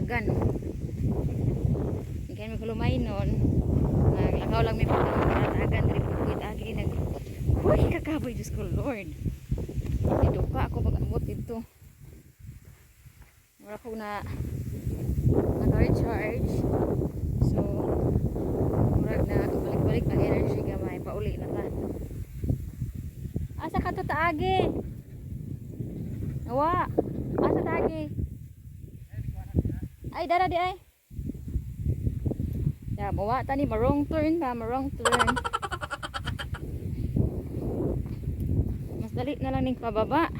karatagan. Hindi kami kulumay nun. Naglakaw lang may karatagan. Dari pagkuit agi nag... Uy, kakaboy, Diyos ko, Lord. Dito pa ako mag-abot dito. Wala ko na naka-recharge. So, murag na balik-balik ang energy gamay. Pauli na ta. Asa ka to taagi? Awa. Asa taagi? Ay, dara di ay. Ya, bawa tani marong turn ba, marong turn. Mas dali na lang ning pababa.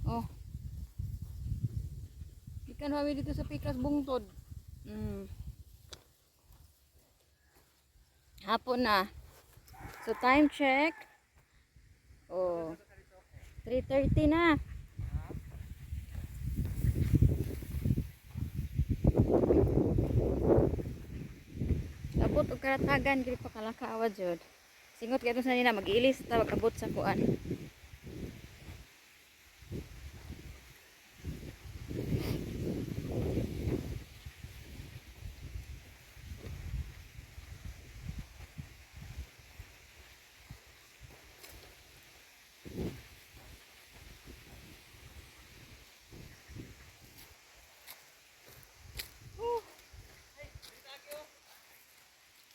Oh. Ikan hawi dito sa Pikas Bungtod. Hapon na. So time check. Oh. 3:30 na. Abot og karatagan gid pa kalakawa jud. Singot kay sa nina mag-ilis ta magabot sa kuan.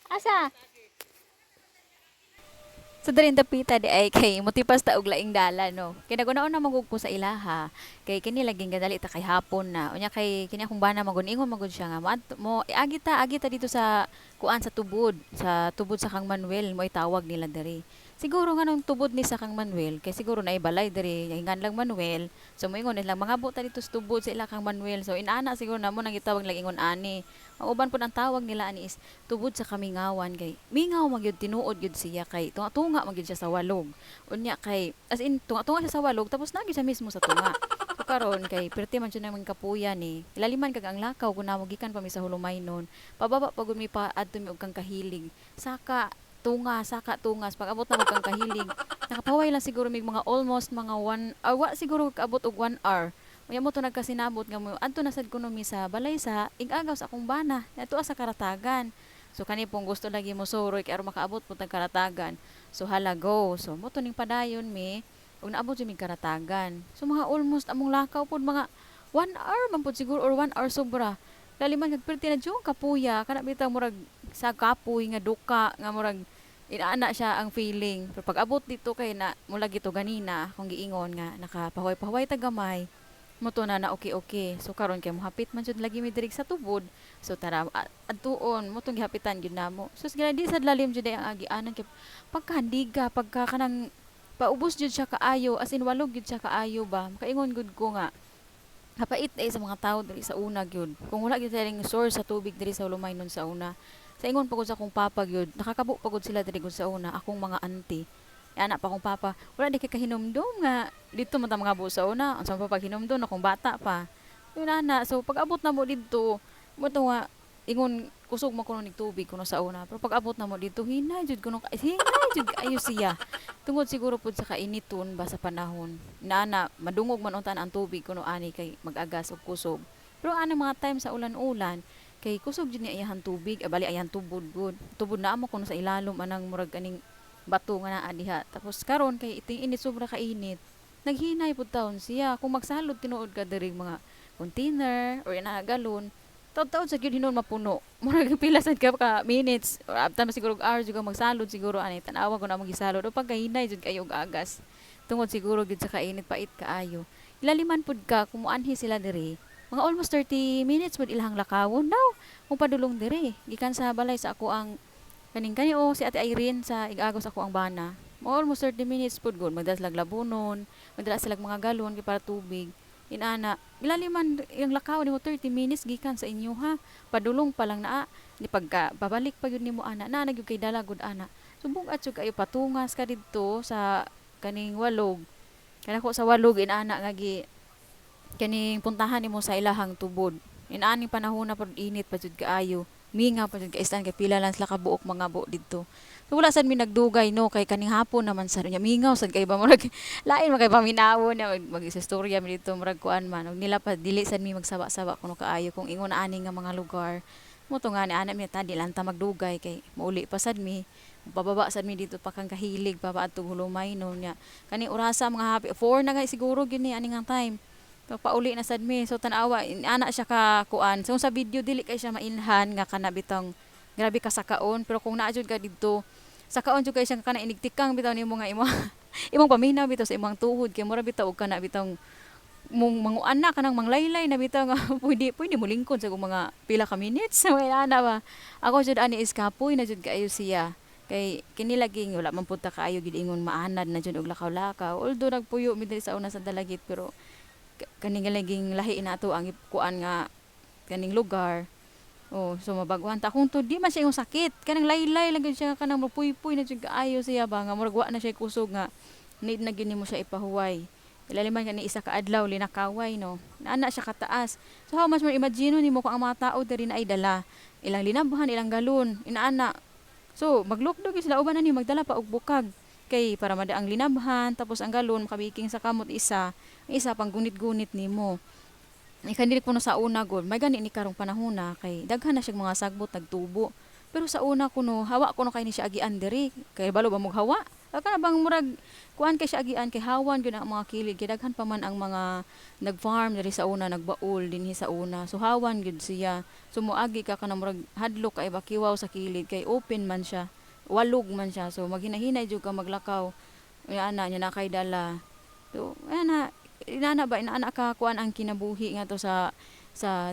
Asa? So darin dapita di ay kay motipas ta og laing dala no. Kay nagunaon na magug ko sa ilaha. Kay kini laging gadali ta kay hapon na. Unya kay kini akong bana magun-ingon magud siya nga mo agi ta dito sa kuan sa tubod sa Kang Manuel mo itawag nila diri. Siguro nga nung tubod ni sa Kang Manuel kay siguro na ibalay diri hingan lang Manuel. So moingon nila mga buta dito sa tubod sa ila Kang Manuel. So inaana siguro namo nang gitawag lang ingon ani. Ang uban po ang tawag nila ani is tubod sa Kamingawan kay mingaw magyud tinuod gyud siya kay tunga magyud siya sa walog. Unya kay as in tunga siya sa walog tapos nagi siya mismo sa tunga. So karon kay perti man siya nang kapuya ni. Ilaliman kag ang lakaw kun namo gikan pa mi sa Hulumay nun. Pababa pagud mi pa adto mi og kang kahilig. Saka tungas pag abot na mo kang kahilig. Nakapaway lang siguro mig mga almost mga 1 hour siguro kaabot og 1 hour. Unya mo to nagkasinabot nga mo adto na sad kuno mi sa balay sa ig-agaw sa akong bana. Adto sa karatagan. So kani pong gusto lagi mo suroy kay aron makaabot pud tag karatagan. So hala go. So mo to ning padayon mi ug naabot jud mi karatagan. So mga almost among lakaw pud mga 1 hour man pud siguro or 1 hour sobra. Laliman kag perti na jung kapuya kana bitang murag sa kapoy nga duka nga murag inaana siya ang feeling. Pero pag abot dito kay na mula gito ganina kung giingon nga nakapahuway-pahuway ta gamay moto na okay. So karon kay mohapit man jud lagi mi dirig sa tubod. So tara adtuon mo tong gihapitan gyud namo. So sigala di sad lalim jud ang agianan kay pagkahandiga pagka kanang paubos jud siya kaayo as in walog jud siya kaayo ba. Makaingon gud ko nga hapait sa mga tao diri sa una gyud. Kung wala gyud silang source sa tubig diri sa Lumay nun sa una. Sa ingon pagod sa akong papa gyud, nakakabo pagod sila diri gud sa una, akong mga auntie. Anak pa akong papa, wala di kay kahinomdom nga dito man ta mga buo sa una, unsa pa pag hinomdom akong bata pa. Yun ana, so pag abot na mo dito, mo to nga ingon kusog man kuno nig tubig kuno sa una. Pero pag abot na mo dito, hinay jud kuno hinay jud ayo siya. Tungod siguro pud sa kainiton ba sa panahon. Inaana madungog man untan ang tubig kuno ani kay mag-agas og kusog. Pero ana mga time sa ulan-ulan, kay kusog jud ni ayahan tubig bali ayahan tubod na amo kuno sa ilalom anang murag aning bato nga naa diha tapos karon kay iting init sobra ka init naghinay pud taon siya kung magsalod tinuod ka diri mga container or ina galon taud-taud sa gyud hinon mapuno murag pila sad ka minutes or after na siguro hours jud ka magsalod siguro ani tan-awa ko na magisalod o pagkahinay jud kayo og agas tungod siguro gid sa kainit pait kaayo ilaliman pud ka kumuanhi sila diri mga almost 30 minutes pud ilahang lakawon daw kung padulong diri gikan sa balay sa ako ang kani o si Ate Irene sa ig-agos ako ang bana mga almost 30 minutes pud gud magdala sila labunon magdala sila mga galon kay para tubig inana ilaliman yung lakaw nimo 30 minutes gikan sa inyo ha padulong pa lang naa di pagka babalik pa gyud nimo ana na nagyud kay dala gud ana subong at sug kayo patungas ka didto sa kaning walog kanako sa walog inana nga gi kaning puntahan nimo sa ilahang tubod inaani panahon na pud init pa jud kaayo minga pa jud kay istan kay pila lang sila ka buok mga buo didto. So wala sad mi nagdugay no kay kaning hapon naman sa niya mingaw sad kay ba murag lain man kay paminawo na mag-istorya mi dito murag kuan man ug nila pa dili sad mi magsaba-saba kuno kaayo kung ingon ani nga mga lugar. Mo to nga ni ana mi ta di lang ta magdugay kay mauli pa sad mi pababa sad mi dito pa kang kahilig pa adto hulumay no nya kani orasa mga happy 4 na kay siguro gini ani nga time. So, pauli na sad mi. So tanawa ana siya ka kuan. So sa video dili kay siya mainhan nga kana bitong grabe ka sakaon pero kung naa jud ka didto sakaon jud kay siya kana inigtikang bitaw nimo nga imo imong paminaw bitaw sa imong tuhod kay mura bitaw og kana bitong mong manguan na kanang manglaylay na bitaw nga pwede mo lingkod sa kung mga pila ka minutes. So ana ba. Ako jud ani is kapoy na jud kaayo siya. Kay kini laging wala man punta kaayo gid ingon maanad na jud og lakaw-lakaw. Although nagpuyo mi diri sa una sa dalagit pero kaning laging lahi na ato ang kuan nga kaning lugar. Oh, so mabaguhan ta kung to di man siya yung sakit. Kanang laylay lang gid siya kanang mapuy-puy na jud kaayo siya ba nga murag wa na siya kusog nga need na gini mo siya ipahuway. Ilaliman kani isa ka adlaw linakaway no. Naana siya kataas. So how much more imagine nimo kung ang mga tao diri na ay dala ilang linabhan, ilang galon, inaana. So maglukdog sila uban ani magdala pa og bukag kay para madaang linabhan tapos ang galon makabiking sa kamot isa pang gunit-gunit nimo. Ikandilik puno sa una gud may gani ni karong panahon na kay daghan na siya mga sagbot nagtubo. Pero sa una kuno hawa kuno kay ni siya agian diri kay balo ba mog hawa? Ka na bang murag kuan kay siya agian kay hawan gyud ang mga kilid kay daghan pa man ang mga nag-farm diri sa una nagbaul dinhi sa una. So hawan gyud siya. So moagi ka kana murag hadlok kay bakiwaw sa kilid kay open man siya. Walog man siya. So maghinahinay jud ka maglakaw. Ana nya na kay dala. So ana inana ba inaana ka kuan ang kinabuhi nga to sa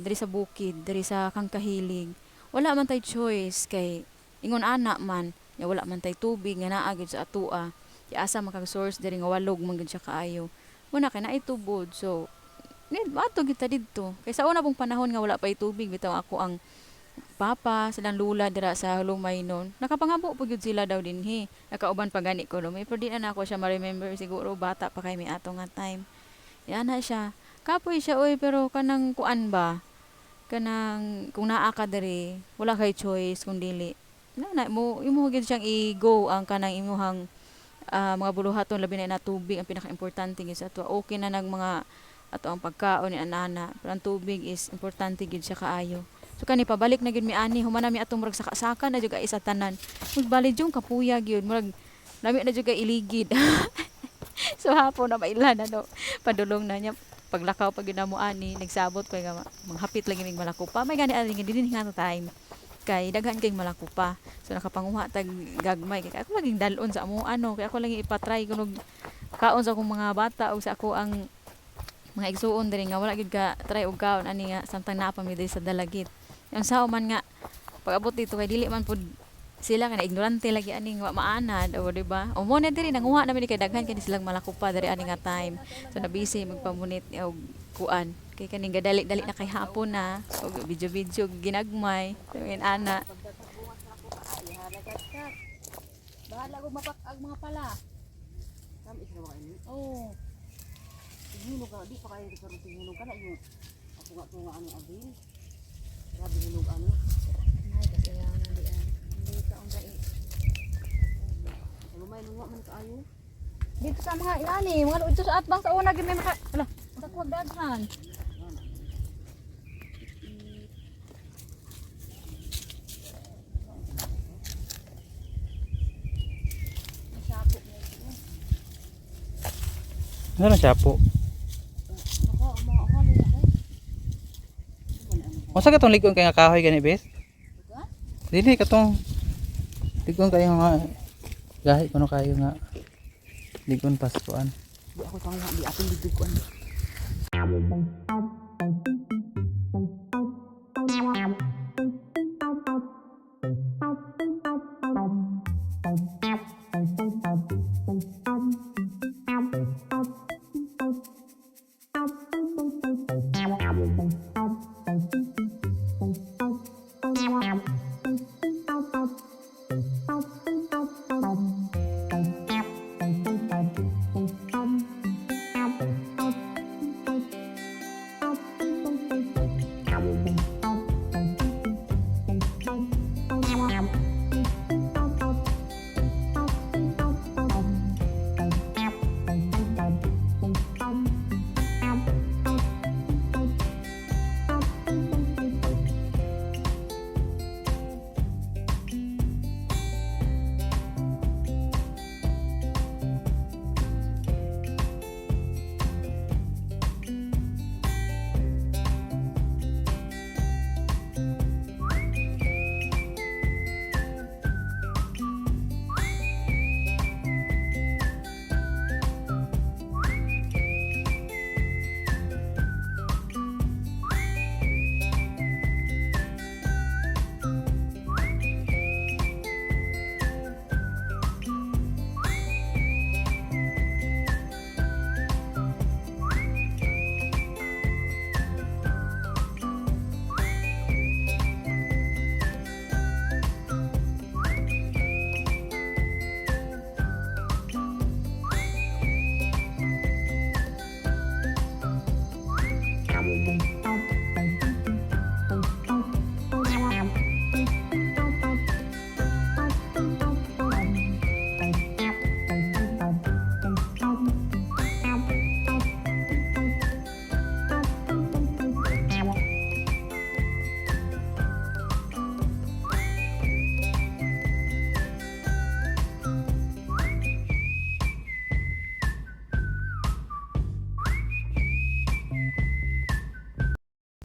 diri sa bukid, diri sa kangkahilig. Wala man tay choice kay ingon ana man, ya wala man tay tubig nga naa gyud sa atoa. Kay asa makag-source diri nga walog man gyud siya kaayo. Muna kay naay tubod. So need ato gyud ta didto. Kay sa una pong panahon nga wala pa tubig bitaw ako ang papa silang lula dira sa Lumay noon. Nakapangabo po gyud sila daw dinhi. Nakauban pa gani ko Lumay. Pero di na ako siya ma-remember siguro bata pa kay may ato nga time. Yan na siya. Kapoy siya oy pero kanang kuan ba? Kanang kung naa ka diri, wala kay choice kung dili. Na mo imo gyud siyang i-go ang kanang imuhang mga buluhaton labi na tubig ang pinaka-importante gyud sa ato. Okay na nag mga ato ang pagkaon ni anana. Pero ang tubig is importante gyud siya kaayo. So kani pabalik na gyud mi ani humana mi atong murag saka-saka na jud ka isa tanan. Magbalik jung kapuya gyud murag lami na jud ka iligid. So hapon na mailan ano padulong na niya paglakaw pag yun mo ani nagsabot ko nga manghapit lang ning malakupa may gani ani dinhi nga time kay daghan kay malakupa so nakapanguha tag gagmay kay ako laging dalon sa amo ano kay ako lagi ipatry kunog kaon sa akong mga bata o sa ako ang mga igsuon diri nga wala gyud ka try og kaon ani nga samtang naa pa mi diri sa dalagit yung sao man nga pag-abot dito kay dili man pud sila kana ignorante lagi ani wa maanad o di ba o mo na diri nanguha namin kay daghan kani silang malakupa diri ani nga time so na busy magpamunit og kuan kay kaning gadali-dali na kay hapon na so video ginagmay so yun ana bahala ko mapak-ag mga pala kam isa ba ini oh hinog ka di pa kayo karon hinog kana yung ako nga tunga ano abil grabe hinog ano nay kasi yan di lumay lunga man kaayo dito sa mga ilani mga udto sa atbang sa una gyud may maka hala sa kuwag daghan ano na siya po? Masa katong ligon kay nga kahoy gani bes? Dili katong ligon kayo nga gahi kuno kayo nga ligon paskuan. di ako tang di ating biduguan